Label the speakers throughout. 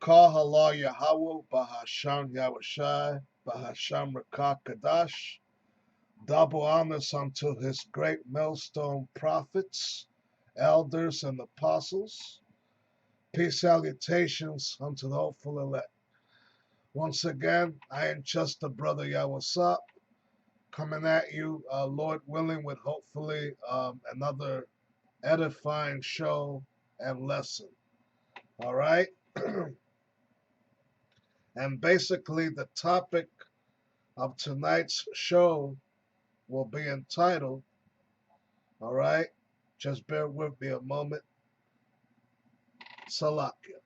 Speaker 1: Call Halal Yahweh, Bahasham Yahushai, Bahasham Rakah Kadash. Double honors unto his great millstone prophets, elders, and apostles. Peace salutations unto the hopeful elect. Once again, I am just the brother Yawasap, coming at you, Lord willing, with hopefully another edifying show and lesson. All right? And basically, the topic of tonight's show will be entitled, all right? Just bear with me a moment. Salakia.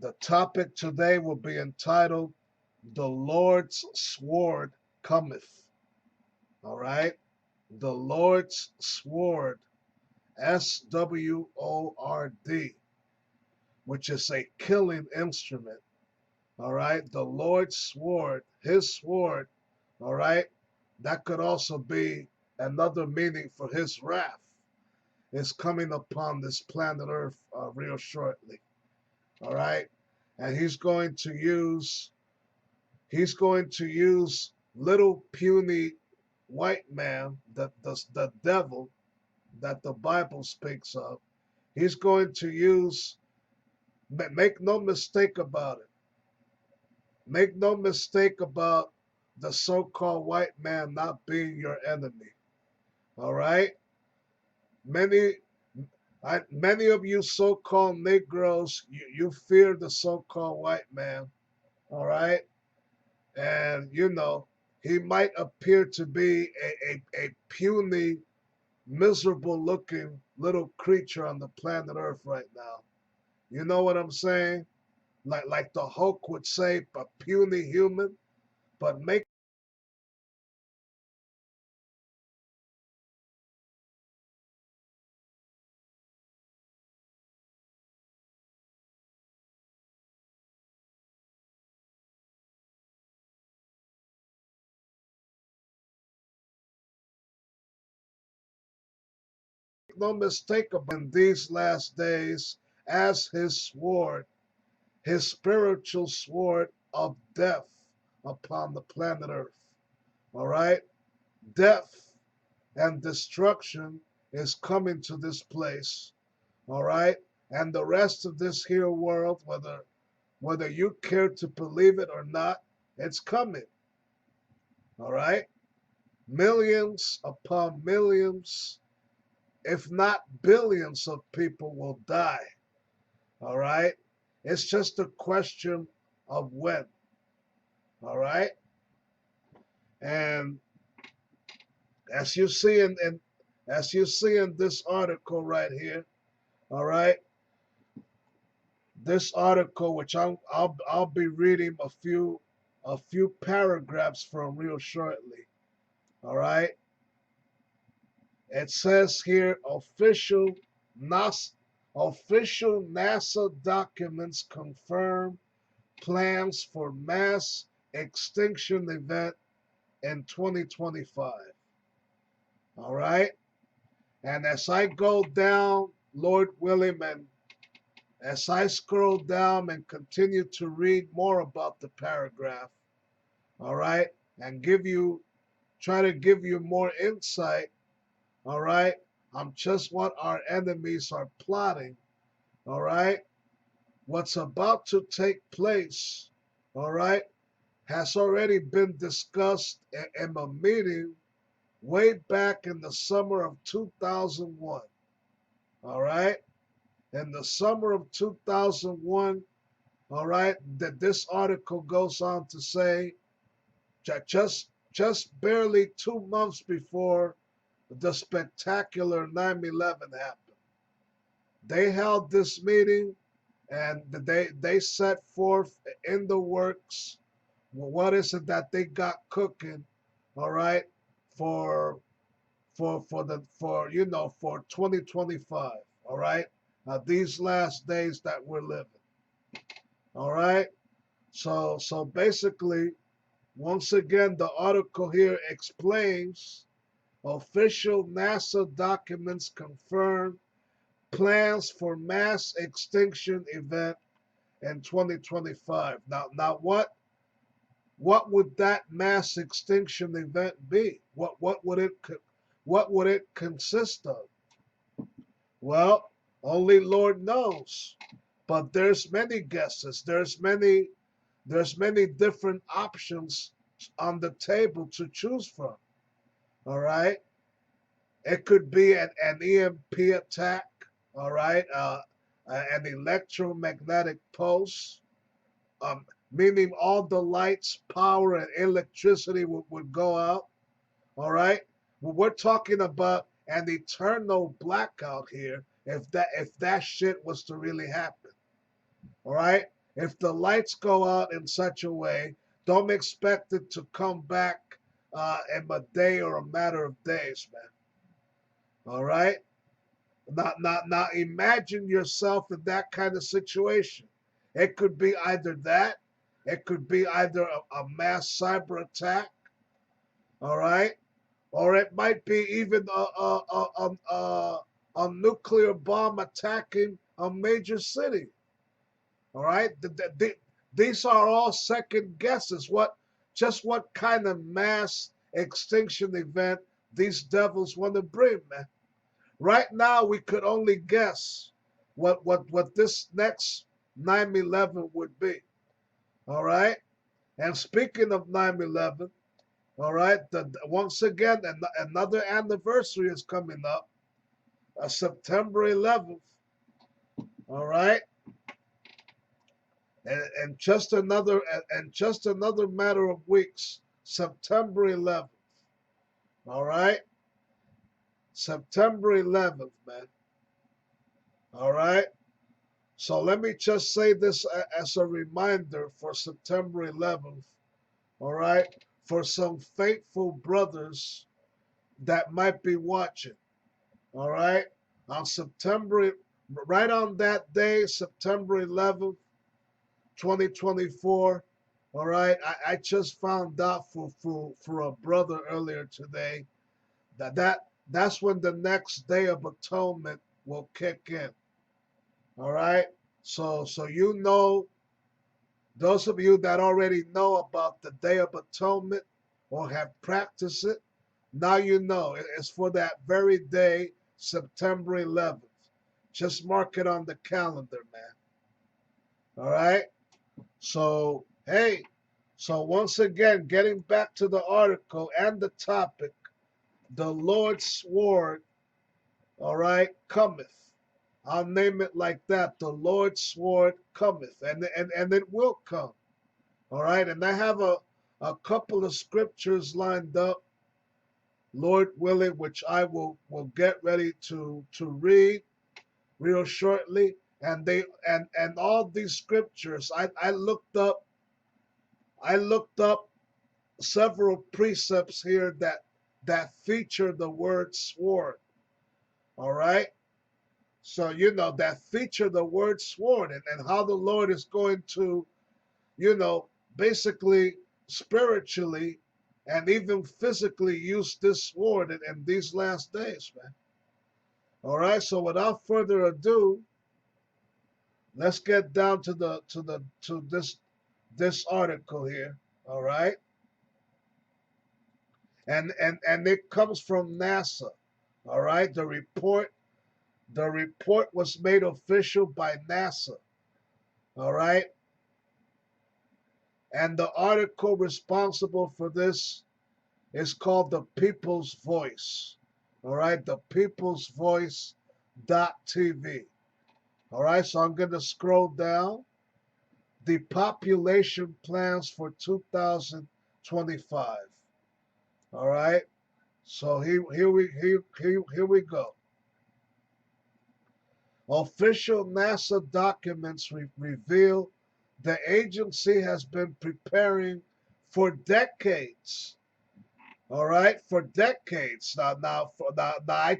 Speaker 1: The topic today will be entitled, The Lord's Sword Cometh. All right? The Lord's Sword, SWORD, which is a killing instrument. All right? The Lord's sword, his sword, all right? That could also be another meaning for his wrath is coming upon this planet Earth real shortly. All right? And he's going to use little puny white man, the devil that the Bible speaks of. He's going to use, make no mistake about it. Make no mistake about the so-called white man not being your enemy. All right? Many of you so-called Negroes, you fear the so-called white man. All right? And, he might appear to be a puny, miserable-looking little creature on the planet Earth right now. You know what I'm saying? Like the Hulk would say, a puny human. But make no mistake about in these last days as his sword, his spiritual sword of death upon the planet Earth. All right? Death and destruction is coming to this place. All right? And the rest of this here world, whether you care to believe it or not, it's coming. All right? Millions upon millions, if not billions of people will die. All right? It's just a question of when. All right? And as you see in this article right here, all right? This article, which I'll be reading a few paragraphs from real shortly. All right? It says here official NASA documents confirm plans for mass extinction event in 2025. All right? And as I go down, Lord willing, and as I scroll down and continue to read more about the paragraph, all right, and try to give you more insight, all right, on just what our enemies are plotting, all right, what's about to take place, all right, has already been discussed in a meeting way back in the summer of 2001. All right? In the summer of 2001, all right, that this article goes on to say that just barely 2 months before the spectacular 9/11 happened, they held this meeting and they set forth in the works what is it that they got cooking, all right, for 2025, all right, these last days that we're living, all right. So basically, once again, the article here explains Official NASA documents confirm plans for mass extinction event in 2025. Now what would that mass extinction event be? What would it consist of? Well, only Lord knows. But there's many guesses. There's many different options on the table to choose from. All right. It could be an EMP attack. All right. An electromagnetic pulse. Meaning all the lights, power, and electricity would go out. All right. Well, we're talking about an eternal blackout here. If that shit was to really happen. All right. If the lights go out in such a way, don't expect it to come back in a day or a matter of days, man. All right. Now imagine yourself in that kind of situation. It could be either that, it could be either a mass cyber attack, all right, or it might be even a nuclear bomb attacking a major city. All right, these are all second guesses. What kind of mass extinction event these devils want to bring, man? Right now, we could only guess what this next 9/11 would be. All right. And speaking of 9/11, all right, once again, another anniversary is coming up, September 11th. All right. And just another matter of weeks, September 11th. All right. September 11th, man. All right. So let me just say this as a reminder for September 11th, all right, for some faithful brothers that might be watching, all right, right on that day, September 11th, 2024, all right, I just found out for a brother earlier today that's when the next Day of Atonement will kick in. All right. So those of you that already know about the Day of Atonement or have practiced it, now you know it's for that very day, September 11th. Just mark it on the calendar, man. All right. So hey, so once again, getting back to the article and the topic, the Lord's sword, all right, cometh. I'll name it like that. The Lord's sword cometh, and it will come. All right, and I have a couple of scriptures lined up, Lord willing, which I will get ready to read real shortly. And all these scriptures, I looked up several precepts here that feature the word sword. All right. So, that feature the word sword and how the Lord is going to, basically spiritually and even physically use this sword in these last days, man. All right. So without further ado, let's get down to this article here. All right. And it comes from NASA. All right. The report was made official by NASA. All right. And the article responsible for this is called The People's Voice. All right. The People's Voice .tv. All right. So I'm going to scroll down. The population plans for 2025. All right. So here we go. Official NASA documents reveal the agency has been preparing for decades. All right, for decades. Now, I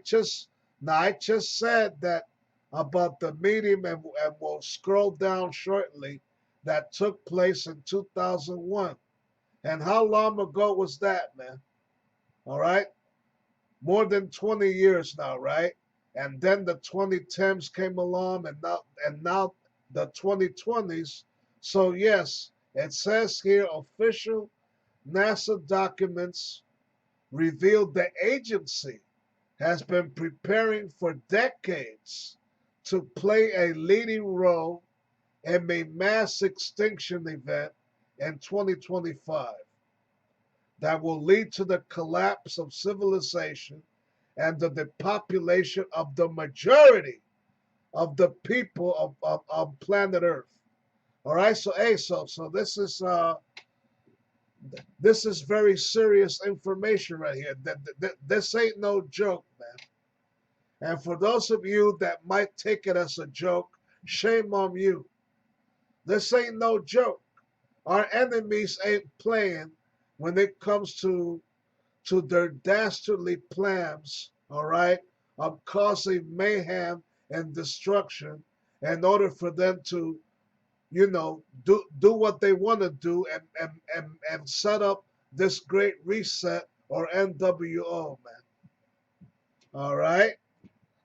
Speaker 1: just said that about the meeting, and we'll scroll down shortly. That took place in 2001. And how long ago was that, man? All right. more than 20 years now, right? And then the 2010s came along, and now the 2020s. So yes, it says here official NASA documents revealed the agency has been preparing for decades to play a leading role in a mass extinction event in 2025 that will lead to the collapse of civilization and the depopulation of the majority of the people of planet Earth. All right, so hey, so this is very serious information right here. This ain't no joke, man. And for those of you that might take it as a joke, shame on you. This ain't no joke. Our enemies ain't playing when it comes to their dastardly plans, all right, of causing mayhem and destruction in order for them to, do what they want to do and set up this great reset or NWO, man. All right?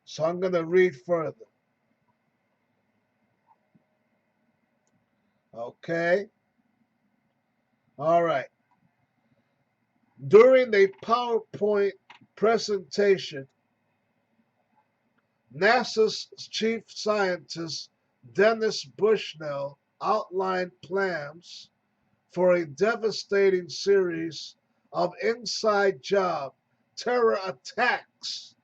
Speaker 1: So I'm going to read further. Okay? All right. During a PowerPoint presentation, NASA's chief scientist Dennis Bushnell outlined plans for a devastating series of inside job terror attacks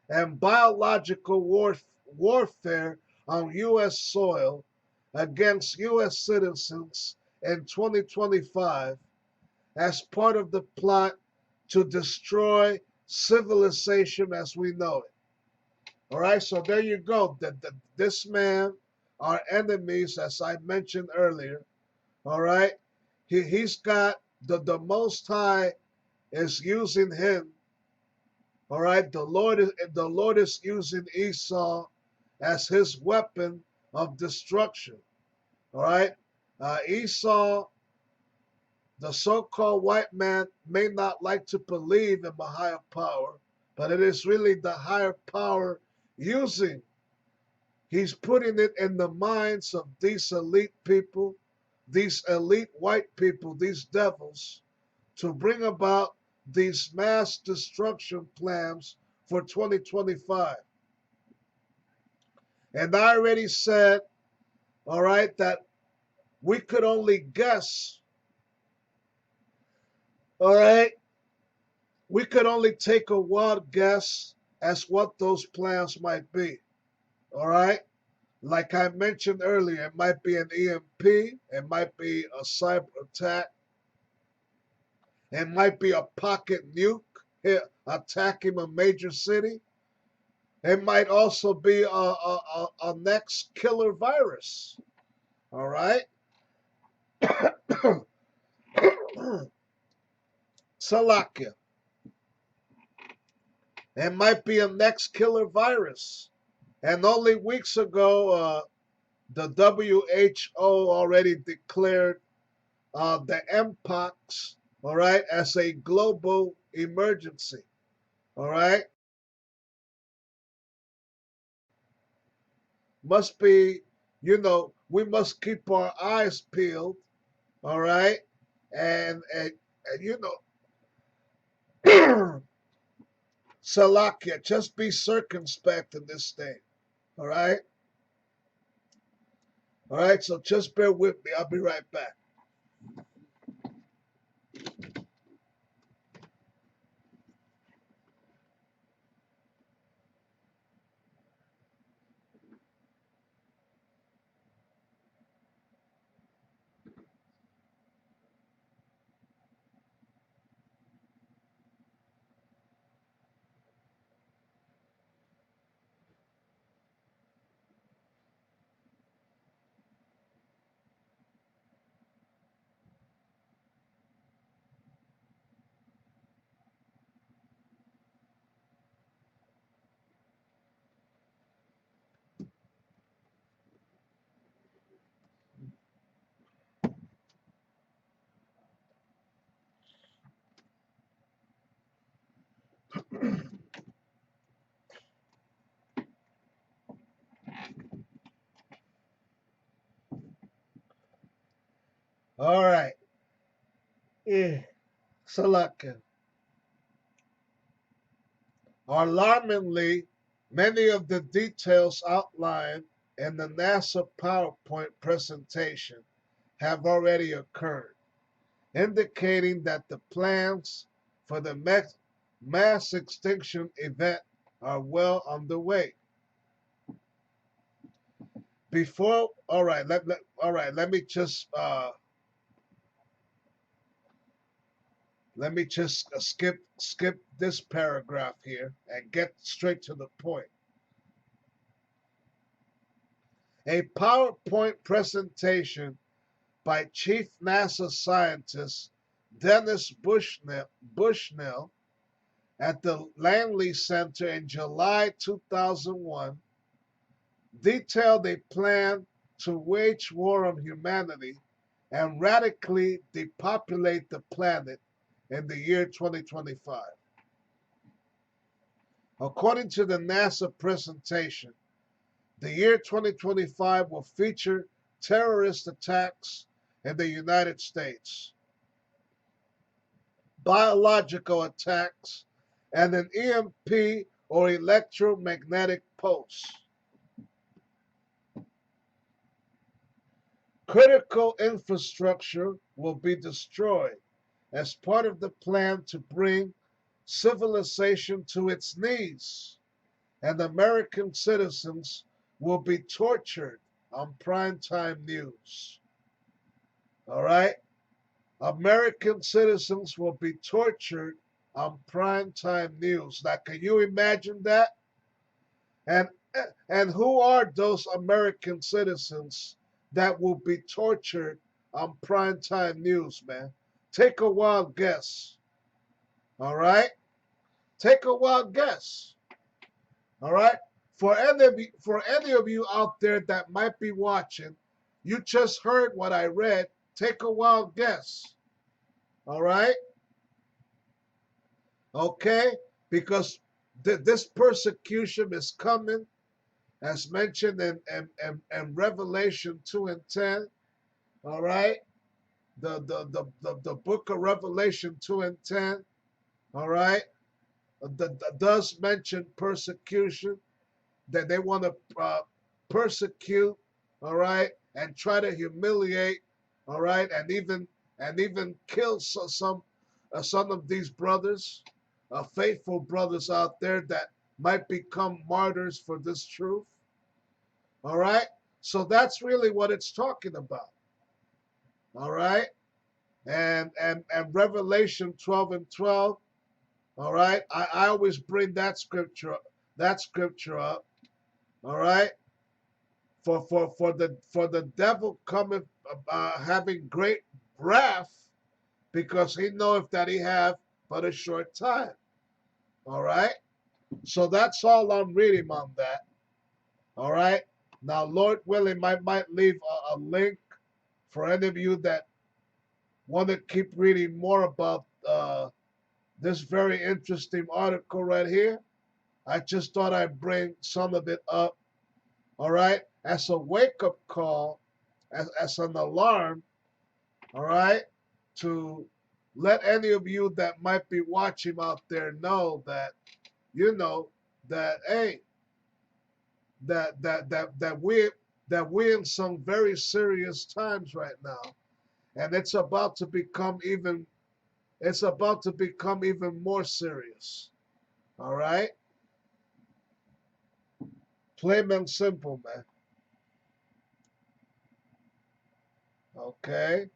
Speaker 1: and biological warfare on U.S. soil against U.S. citizens in 2025 as part of the plot to destroy civilization as we know it. All right, so there you go. This man, our enemies, as I mentioned earlier, all right, he's got the Most High is using him. All right, the Lord is using Esau as his weapon of destruction. All right, Esau, the so-called white man, may not like to believe in the higher power, but it is really the higher power using. He's putting it in the minds of these elite people, these elite white people, these devils, to bring about these mass destruction plans for 2025. And I already said, all right, that we could only guess, all right, we could only take a wild guess as what those plans might be, all right? Like I mentioned earlier, it might be an EMP, it might be a cyber attack, it might be a pocket nuke attacking a major city. It might also be a next killer virus. All right? Salakia. It might be a next killer virus. And only weeks ago, the WHO already declared the Mpox, all right, as a global emergency. All right? Must be, we must keep our eyes peeled, all right? And Salakia, just be circumspect in this thing, all right? All right, so just bear with me. I'll be right back. All right. Yeah. Salaka. Alarmingly, many of the details outlined in the NASA PowerPoint presentation have already occurred, indicating that the plans for the mass extinction event are well underway. All right, let me just skip this paragraph here and get straight to the point. A PowerPoint presentation by Chief NASA Scientist Dennis Bushnell at the Langley Center in July 2001 detailed a plan to wage war on humanity and radically depopulate the planet in the year 2025. According to the NASA presentation, the year 2025 will feature terrorist attacks in the United States, biological attacks, and an EMP or electromagnetic pulse. Critical infrastructure will be destroyed as part of the plan to bring civilization to its knees, and American citizens will be tortured on primetime news. All right? American citizens will be tortured on primetime news. Now, can you imagine that? And and who are those American citizens that will be tortured on primetime news, man? Take a wild guess. All right? Take a wild guess. All right? For any of you out there that might be watching, you just heard what I read. Take a wild guess. All right? Okay? Because this persecution is coming, as mentioned in Revelation 2 and 10. All right? The book of Revelation 2 and 10. All right? Does mention persecution, that they want to persecute, all right, and try to humiliate, all right, and even kill some of these brothers, faithful brothers out there that might become martyrs for this truth. All right, so that's really what it's talking about. All right, and Revelation 12 and 12. All right, I always bring that scripture up. All right, for the devil cometh having great wrath, because he knoweth that he have but a short time. All right, so that's all I'm reading on that. All right, now Lord willing, I might leave a link for any of you that want to keep reading more about this very interesting article right here. I just thought I'd bring some of it up, all right, as a wake-up call, as an alarm, all right, to let any of you that might be watching out there know that, that, hey, that we're in some very serious times right now, and it's about to become even more serious. All right, plain and simple, man. Okay.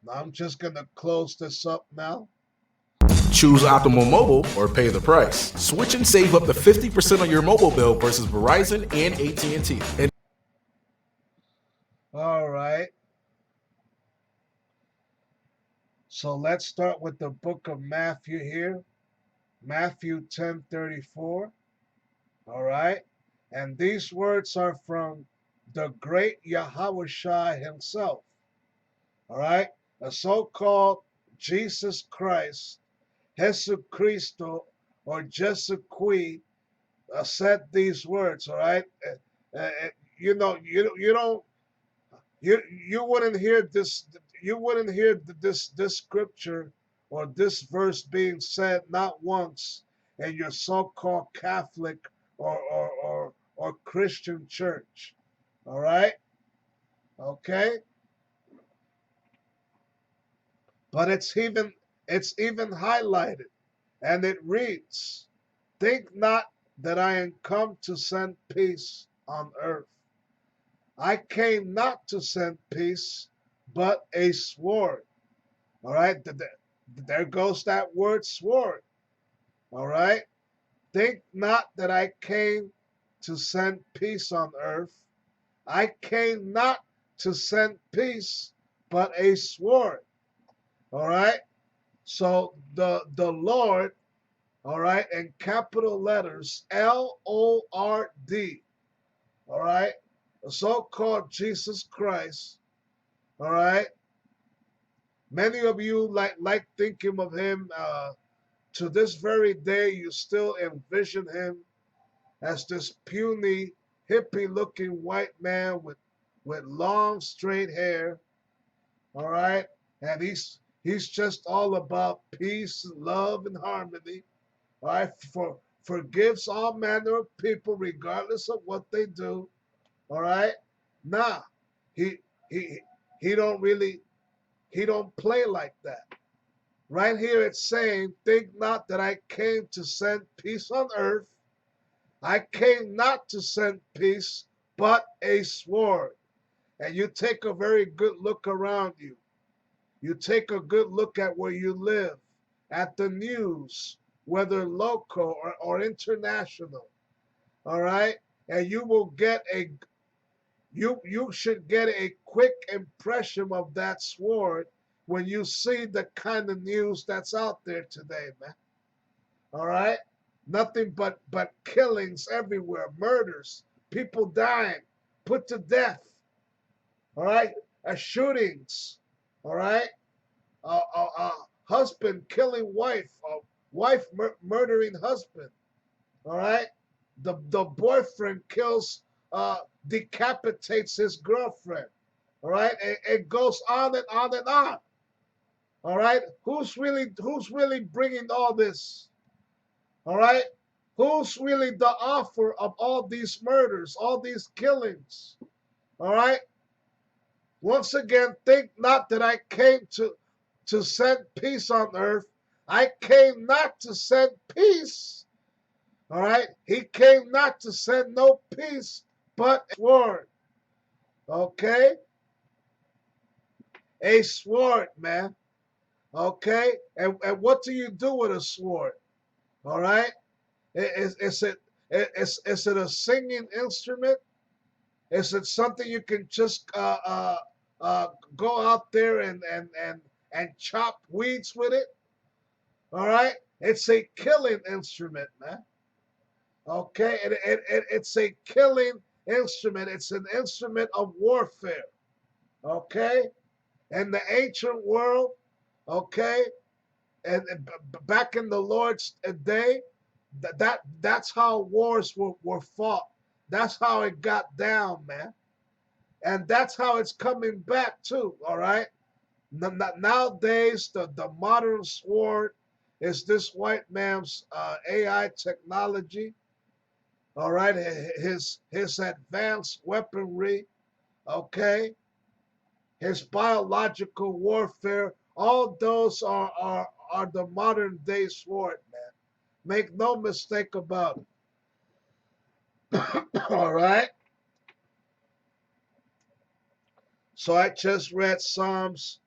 Speaker 1: Now I'm just gonna close this up now.
Speaker 2: Choose Optimal Mobile or pay the price. Switch and save up to 50% on your mobile bill versus Verizon and AT&T.
Speaker 1: All right. So let's start with the book of Matthew here. Matthew 10:34. All right. And these words are from the great Yahushua himself. All right. A so-called Jesus Christ, Jesus Cristo, or Jesuquee said these words. All right, you know, you don't you wouldn't hear this. You wouldn't hear this scripture or this verse being said not once in your so-called Catholic or Christian church. All right, okay, but it's even highlighted, and it reads, "Think not that I am come to send peace on earth. I came not to send peace, but a sword." All right, there goes that word sword. All right, think not that I came to send peace on earth. I came not to send peace, but a sword. All right, so the Lord, all right, in capital letters, LORD, all right, the so-called Jesus Christ, all right. Many of you like thinking of him. To this very day, you still envision him as this puny, hippie-looking white man with long, straight hair. All right, and he's just all about peace, love, and harmony. All right, forgives all manner of people regardless of what they do. All right, nah, he he he don't really he don't play like that. Right here it's saying, think not that I came to send peace on earth. I came not to send peace, but a sword. And you take a very good look around you. You take a good look at where you live, at the news, whether local or international. All right? And you should get a quick impression of that sword when you see the kind of news that's out there today, man. All right? Nothing but killings everywhere, murders, people dying, put to death. All right? Shootings. All right? Husband killing wife, wife murdering husband. All right? The boyfriend kills, decapitates his girlfriend. All right? It goes on and on and on. All right? Who's really bringing all this? All right? Who's really the author of all these murders, all these killings? All right? Once again, think not that I came to send peace on earth. I came not to send peace. All right? He came not to send no peace, but a sword. Okay? A sword, man. Okay? And what do you do with a sword? All right? Is it a singing instrument? Is it something you can just go out there and chop weeds with it? All right, it's a killing instrument, man. Okay, it's a killing instrument. It's an instrument of warfare. Okay, in the ancient world, okay, and back in the Lord's day, that's how wars were fought. That's how it got down, man. And that's how it's coming back too, all right? Nowadays, the modern sword is this white man's AI technology, all right? His advanced weaponry, okay? His biological warfare, all those are the modern day sword, man. Make no mistake about it. All right? So I just read Psalms,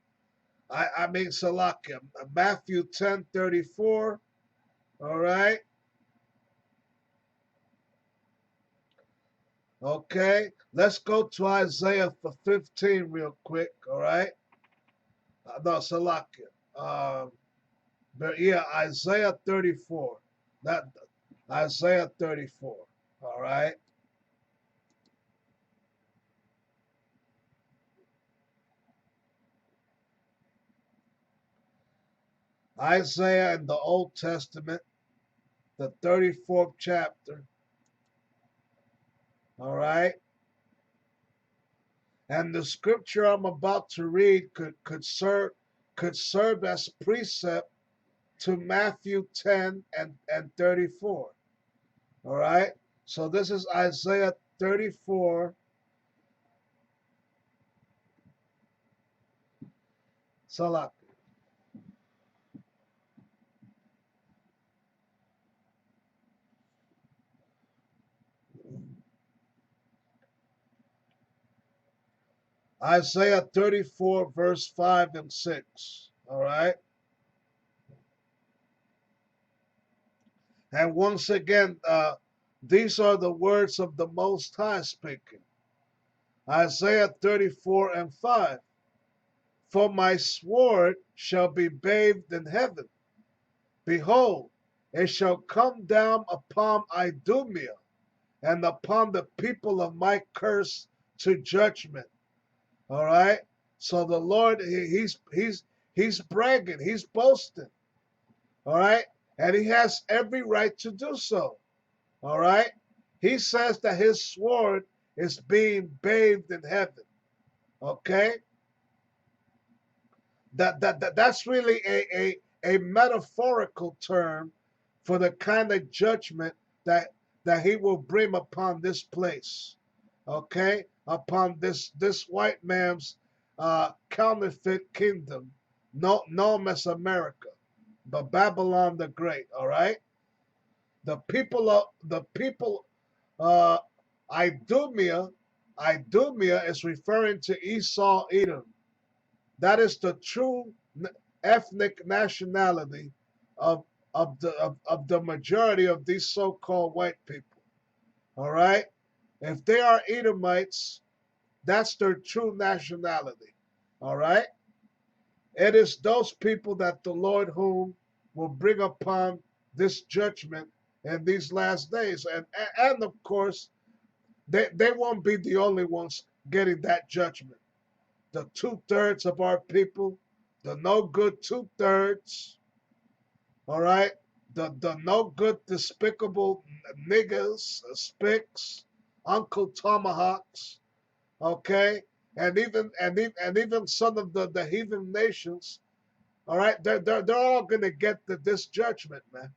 Speaker 1: I mean Salakia, Matthew 10:34. All right? Okay. Let's go to Isaiah for 15 real quick. All right? No, Salakia. But yeah, Isaiah 34. Not Isaiah 34. All right? Isaiah in the Old Testament, the 34th chapter. All right. And the scripture I'm about to read could serve as precept to Matthew 10 and 34. All right. So this is Isaiah 34. Salak. Isaiah 34, verse 5 and 6. All right. And once again, these are the words of the Most High speaking. Isaiah 34 and 5. For my sword shall be bathed in heaven. Behold, it shall come down upon Idumea and upon the people of my curse to judgment. All right. So the Lord, he's bragging, he's boasting. All right. And he has every right to do so. All right. He says that his sword is being bathed in heaven. Okay. That's really a metaphorical term for the kind of judgment that he will bring upon this place. Okay. Upon this white man's counterfeit kingdom, known as America, but Babylon the Great. All right. The people Idumea. Idumea is referring to Esau Edom. That is the true ethnic nationality of of the majority of these so-called white people. All right. If they are Edomites, that's their true nationality. All right. It is those people that the Lord whom will bring upon this judgment in these last days. And of course, they won't be the only ones getting that judgment. The 2/3 of our people, the no good 2/3, all right, the no good despicable niggas, spicks, Uncle Tomahawks, okay, and even some of the heathen nations, all right, they're all gonna get this judgment, man.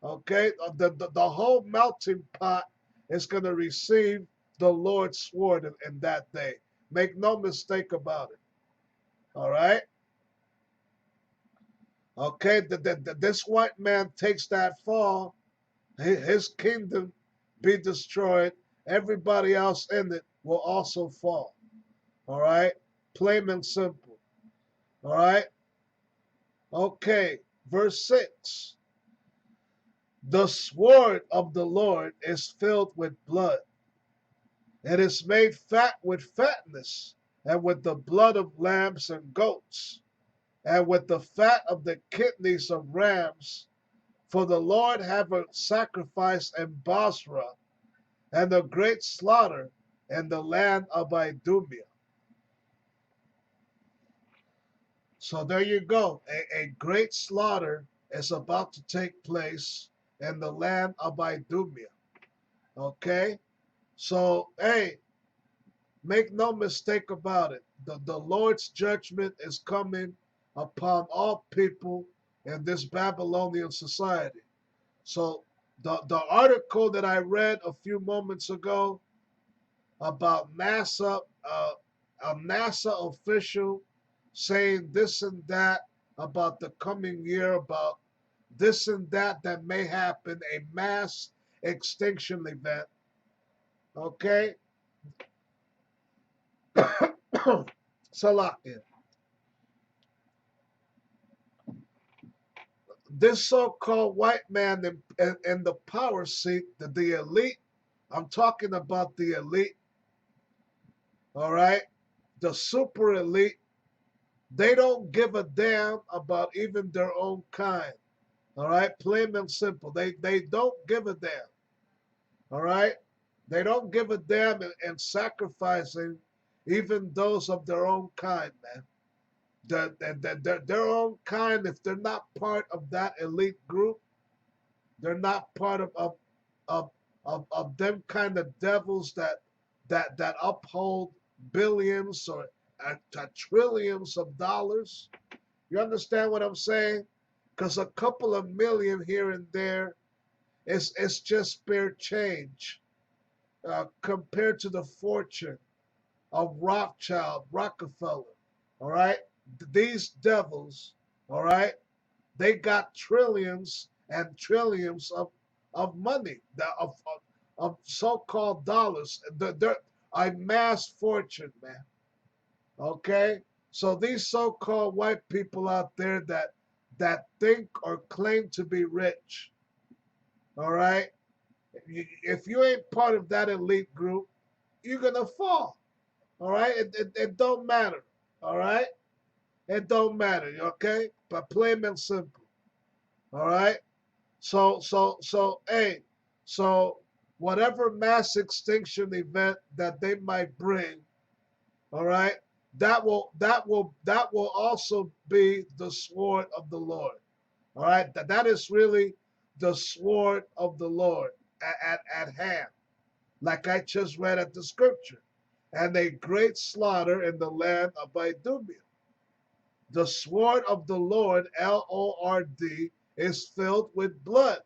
Speaker 1: Okay, the whole melting pot is gonna receive the Lord's sword in that day. Make no mistake about it. All right. Okay. This white man takes that fall, his kingdom be destroyed. Everybody else in it will also fall. All right. Plain and simple. All right. Okay. Verse 6. The sword of the Lord is filled with blood. It is made fat with fatness, and with the blood of lambs and goats, and with the fat of the kidneys of rams. For the Lord have a sacrifice in Basra, and a great slaughter in the land of Idumea. So there you go. A great slaughter is about to take place in the land of Idumea. Okay? So, hey, make no mistake about it. The Lord's judgment is coming upon all people in this Babylonian society. So the article that I read a few moments ago about NASA, a NASA official saying this and that about the coming year, about this and that may happen, a mass extinction event. Okay? Salakia. This so-called white man in the power seat, the elite, I'm talking about the elite, all right, the super elite, they don't give a damn about even their own kind, all right, plain and simple. They don't give a damn, all right. They don't give a damn in sacrificing even those of their own kind, man. Their own kind, if they're not part of that elite group, They're not part of, of them kind of devils that uphold billions or trillions of dollars. You understand what I'm saying? Because a couple of million here and there is just spare change compared to the fortune of Rothschild, Rockefeller. All right, these devils. All right, they got trillions and trillions of money, of so-called dollars. They're a mass fortune, man. Okay, so these so-called white people out there that think or claim to be rich, all right, if you ain't part of that elite group, you're gonna fall. All right, it don't matter. All right, it don't matter. Okay, but plain and simple. All right. Hey, so whatever mass extinction event that they might bring, all right, that will also be the sword of the Lord. All right, that is really the sword of the Lord at hand, like I just read at the scripture, and a great slaughter in the land of Idumea. The sword of the Lord, Lord, is filled with blood.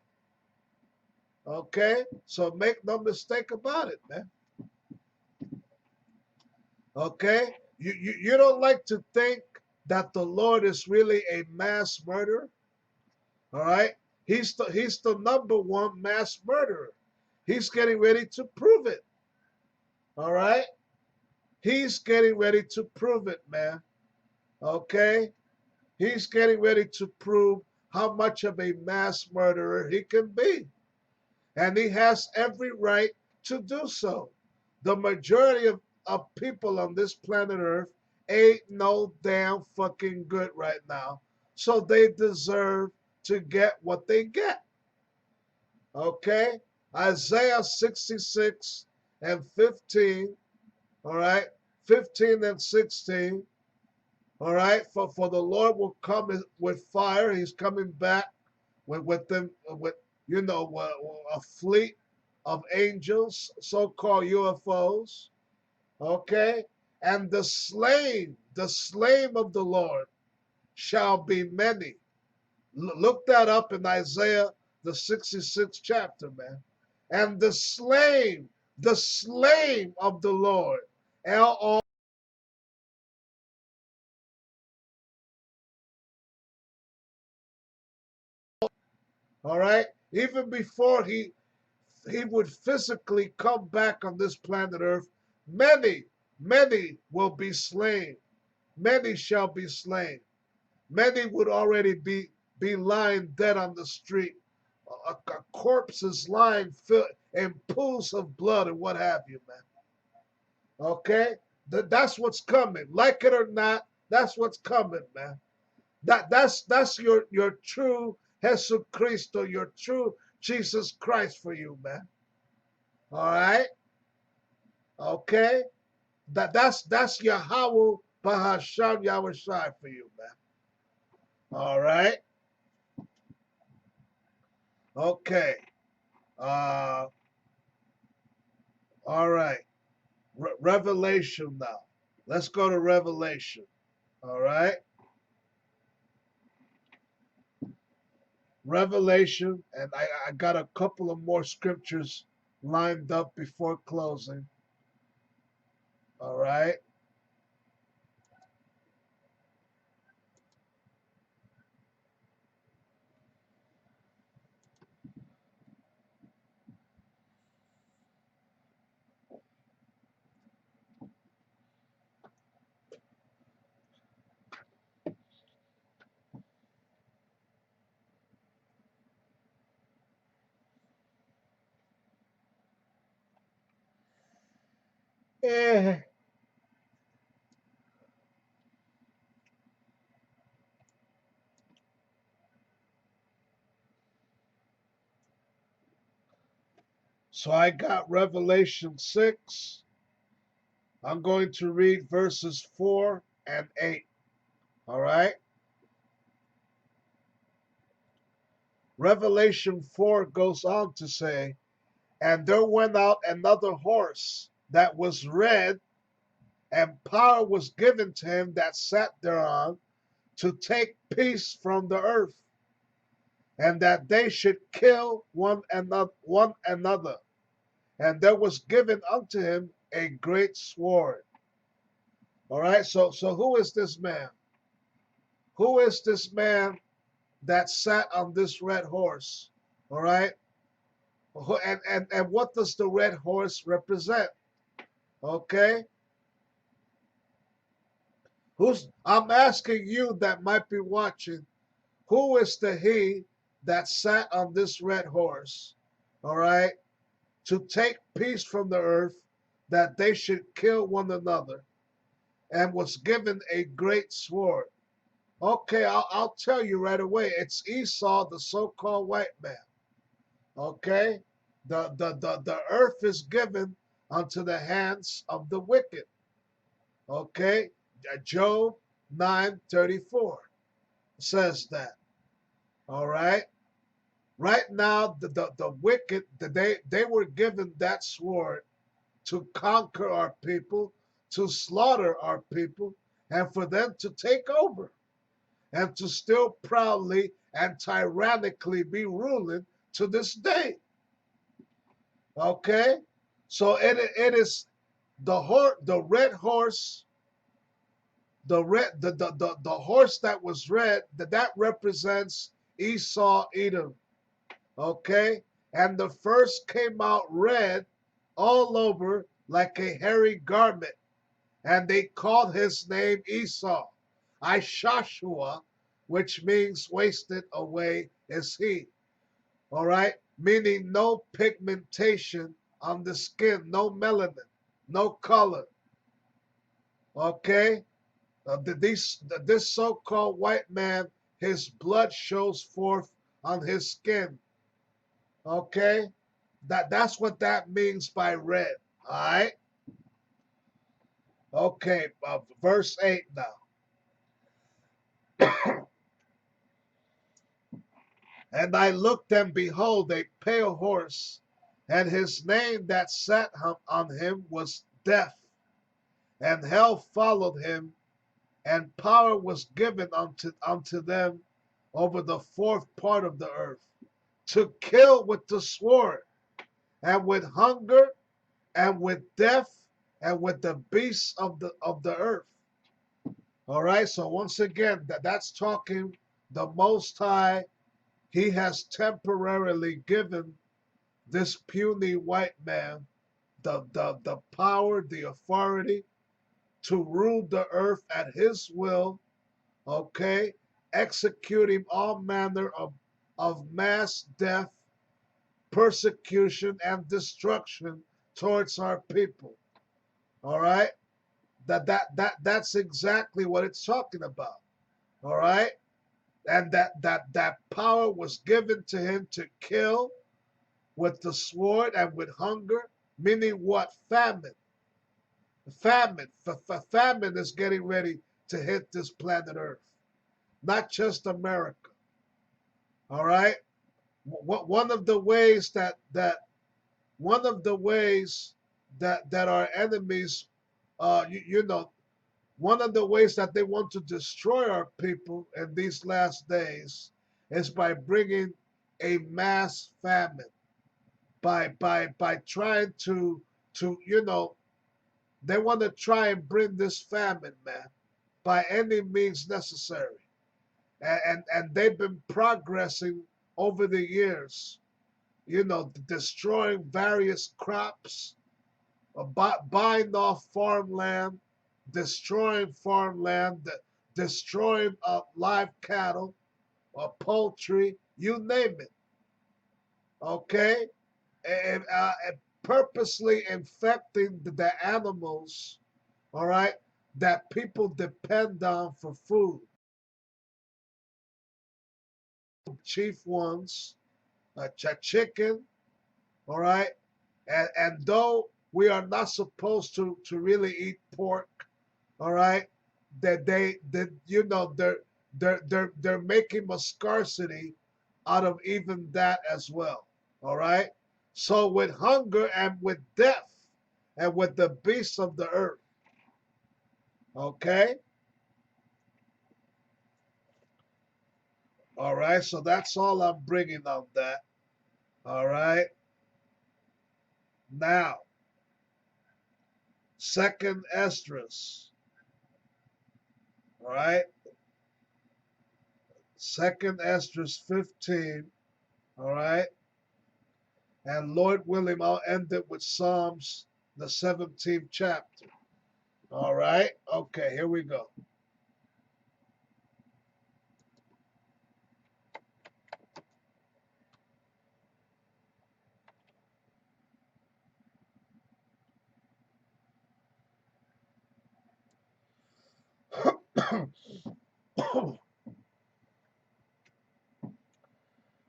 Speaker 1: Okay, so make no mistake about it, man. Okay, you don't like to think that the Lord is really a mass murderer. All right, he's the number one mass murderer. He's getting ready to prove it. All right, he's getting ready to prove it, man. Okay, he's getting ready to prove how much of a mass murderer he can be, and he has every right to do so. The majority of people on this planet Earth ain't no damn fucking good right now. So they deserve to get what they get. Okay? Isaiah 66 and 15, all right? 15 and 16, all right? For the Lord will come with fire. He's coming back with them, with, a fleet of angels, so-called UFOs. Okay? And the slain of the Lord shall be many. Look that up in Isaiah, the 66th chapter, man. And the slain of the Lord, L-O, all right? Even before he would physically come back on this planet Earth, many, many will be slain. Many shall be slain. Many would already be lying dead on the street. A corpse is lying in pools of blood and what have you, man. Okay? That's what's coming. Like it or not, that's what's coming, man. That's your true Jesus Christo, your true Jesus Christ for you, man. All right? Okay? That's Yahweh Bahasham Yahweh Shai for you, man. All right? Okay. Uh, all right. Revelation now. Let's go to Revelation. All right. Revelation, and I got a couple of more scriptures lined up before closing. All right. Yeah. So I got Revelation 6. I'm going to read verses 4 and 8. All right. Revelation 4 goes on to say, and there went out another horse that was red, and power was given to him that sat thereon to take peace from the earth, and that they should kill one another. And there was given unto him a great sword. All right, so who is this man? Who is this man that sat on this red horse? All right, and what does the red horse represent? Okay, I'm asking you that might be watching, who is the he that sat on this red horse? All right, to take peace from the earth, that they should kill one another, and was given a great sword. Okay, I'll tell you right away. It's Esau, the so-called white man. Okay, the earth is given unto the hands of the wicked. Okay, Job 9:34 says that. All right. Right now, the wicked, they were given that sword to conquer our people, to slaughter our people, and for them to take over and to still proudly and tyrannically be ruling to this day. Okay? So it is the red horse, the horse that was red, that represents Esau Edom. Okay? And the first came out red all over like a hairy garment, and they called his name Esau. Ishashua, which means wasted away is he. All right? Meaning no pigmentation on the skin, no melanin, no color. Okay? This so-called white man, his blood shows forth on his skin. Okay? That's what that means by red. All right? Okay, verse 8 now. And I looked, and behold, a pale horse, and his name that sat on him was Death, and hell followed him, and power was given unto them over the fourth part of the earth, to kill with the sword, and with hunger, and with death, and with the beasts of the earth. All right, so once again, that's talking the Most High. He has temporarily given this puny white man the power, the authority to rule the earth at his will, okay, executing all manner of mass death, persecution, and destruction towards our people. All right? That's exactly what it's talking about. All right? And that power was given to him to kill with the sword and with hunger, meaning what? Famine. Famine is getting ready to hit this planet Earth, not just America. All right. One of the ways that our enemies, you know, one of the ways that they want to destroy our people in these last days is by bringing a mass famine, by trying to they want to try and bring this famine, man, by any means necessary. And they've been progressing over the years, destroying various crops, buying off farmland, destroying farmland, destroying live cattle or poultry, you name it. Okay? And purposely infecting the animals, all right, that people depend on for food. Chief ones, chicken, all right, and though we are not supposed to really eat pork, all right, that they're making a scarcity out of even that as well. All right. So with hunger and with death and with the beasts of the earth. Okay. All right. So that's all I'm bringing on that. All right. Now, second Esdras. All right. Second Esdras 15. All right. And Lord willing, I'll end it with Psalms, the 17th chapter. All right. Okay, here we go.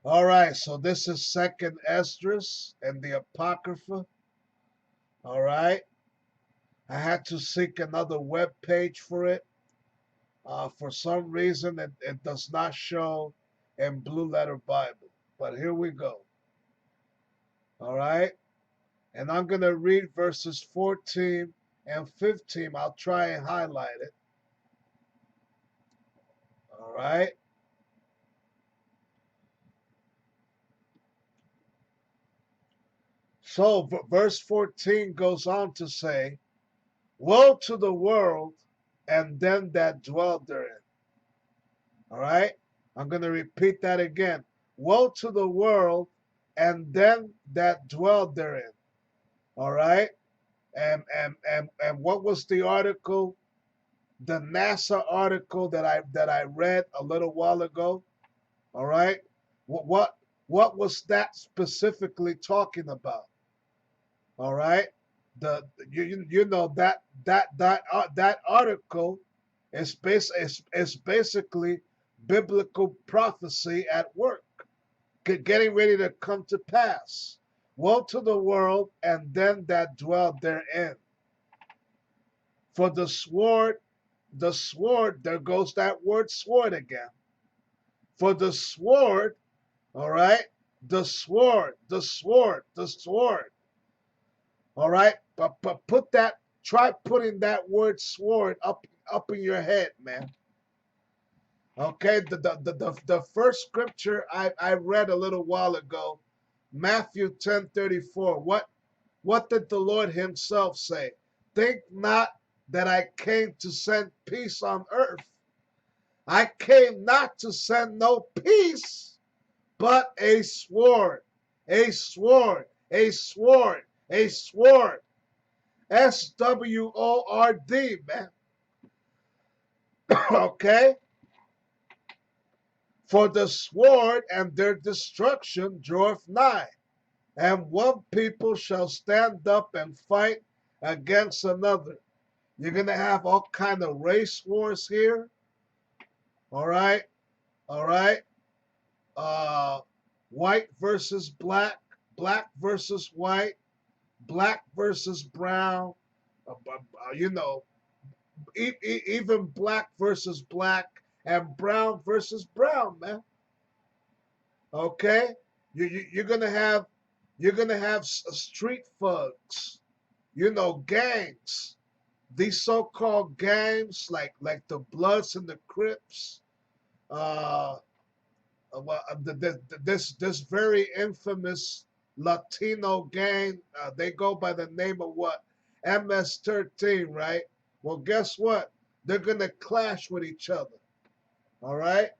Speaker 1: All right, so this is second Esdras and the Apocrypha. All right. I had to seek another web page for it. For some reason, it does not show in Blue Letter Bible. But here we go. All right. And I'm going to read verses 14 and 15. I'll try and highlight it. All right. So verse 14 goes on to say, woe to the world and them that dwell therein. All right. I'm going to repeat that again. Woe to the world and them that dwell therein. All right. And what was the article? The NASA article that I read a little while ago. All right. What was that specifically talking about? All right. You know that article is basically biblical prophecy at work, getting ready to come to pass. Woe to the world and them that dwell therein. For the sword, there goes that word sword again. For the sword, all right, the sword. All right, but try putting that word sword up in your head, man. Okay, the first scripture I read a little while ago, Matthew 10:34. What did the Lord himself say? Think not that I came to send peace on earth. I came not to send no peace, but a sword, a sword, a sword, a sword. SWORD, man. Okay? For the sword and their destruction draweth nigh, and one people shall stand up and fight against another. You're gonna have all kind of race wars here. All right, all right. White versus black, black versus white, black versus brown. You know, even black versus black and brown versus brown, man. Okay, you're gonna have street thugs, you know, gangs. These so-called gangs, like the Bloods and the Crips, uh, this very infamous Latino gang, they go by the name of what? MS-13, right? Well, guess what? They're gonna clash with each other. All right,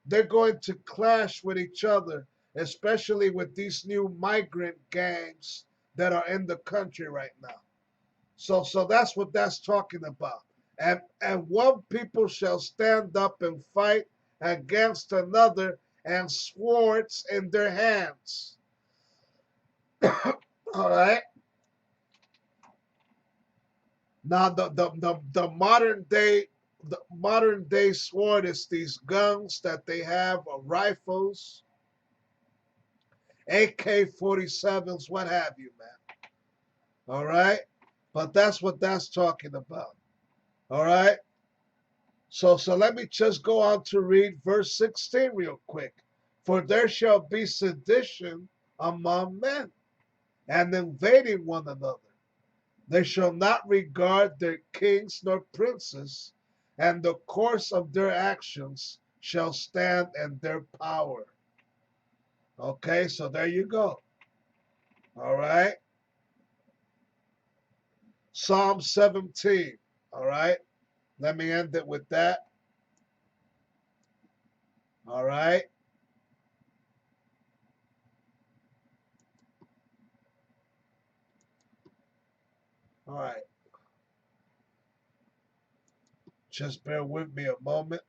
Speaker 1: they're going to clash with each other, especially with these new migrant gangs that are in the country right now. So that's what that's talking about. And one people shall stand up and fight against another, and swords in their hands. All right. Now the modern day sword is these guns that they have, rifles, AK-47s, what have you, man. All right. But that's what that's talking about. All right. So let me just go on to read verse 16 real quick. For there shall be sedition among men, and invading one another. They shall not regard their kings nor princes, and the course of their actions shall stand in their power. Okay, so there you go. All right. Psalm 17. All right. Let me end it with that. All right. All right. Just bear with me a moment.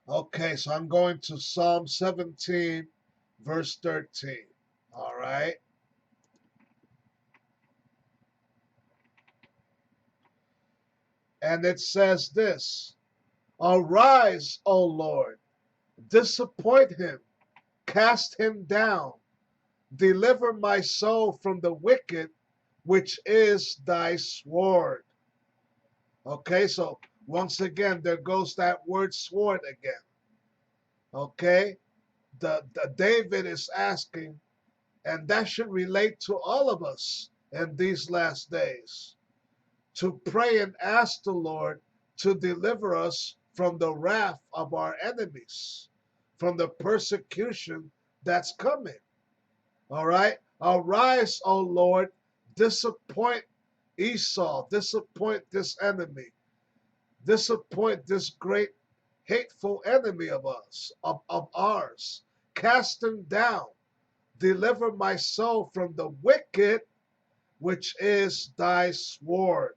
Speaker 1: Okay, so I'm going to Psalm 17, verse 13. All right. And it says this: Arise, O Lord, disappoint him, cast him down, deliver my soul from the wicked, which is thy sword. Okay, so once again, there goes that word sword again. Okay, the David is asking, and that should relate to all of us in these last days, to pray and ask the Lord to deliver us from the wrath of our enemies, from the persecution that's coming. All right? Arise, O Lord, disappoint Esau, disappoint this enemy, disappoint this great hateful enemy of us, of ours. Cast him down, deliver my soul from the wicked, which is thy sword.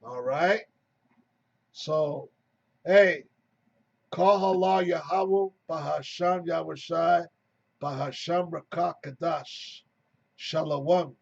Speaker 1: All right? So, hey, call halal Yahweh, Bahasham Yahushai, Bahasham Rakah Kadash. Shalom.